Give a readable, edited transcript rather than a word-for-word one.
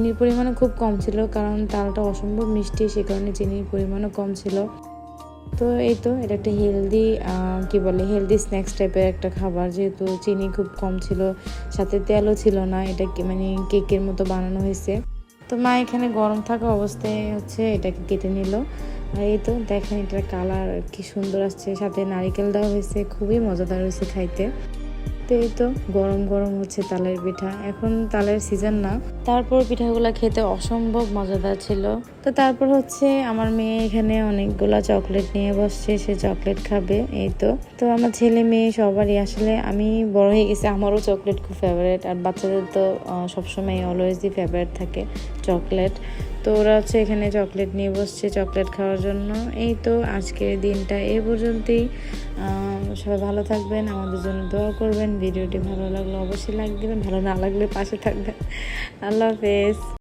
চিনির পরিমাণও খুব কম ছিল, কারণ তালটা অসম্ভব মিষ্টি, সে কারণে চিনির পরিমাণও কম ছিল। তো এই তো এটা একটা হেলদি হেলদি স্ন্যাক্স টাইপের একটা খাবার, যেহেতু চিনি খুব কম ছিল, সাথে তেলও ছিল না, এটা কেকের মতো বানানো হয়েছে। তো মা এখানে গরম থাকা অবস্থায় এটাকে কেটে নিল। আর এই তো দেখেন এটার কালার কি সুন্দর আসছে, সাথে নারিকেল দেওয়া হয়েছে, খুবই মজাদার হয়েছে খাইতে। তো এই তো গরম গরম তালের পিঠা, এখন তালের সিজন না, তারপর পিঠাগুলো খেতে অসম্ভব মজাদার ছিল। তো তারপর আমার মেয়ে এখানে অনেকগুলা চকলেট নিয়ে বসছে, সে চকলেট খাবে। এই তো তো আমার ছেলে মেয়ে সবারই, আসলে আমি বড় হয়ে গেছি, আমারও চকলেট খুব ফেভারিট, আর বাচ্চাদের তো সবসময় অলওয়েজই ফেভারিট থাকে চকলেট। তো ওরা এখানে চকলেট নিয়ে বসছে চকলেট খাওয়ার জন্য। এই তো আজকের দিনটা এই পর্যন্তই। সবাই ভালো থাকবেন, আমাদের জন্য দোয়া করবেন। ভিডিওটি ভালো লাগলে অবশ্যই লাইক দেবেন, ভালো না লাগলে পাশে থাকবেন। আল্লাহ হাফেজ।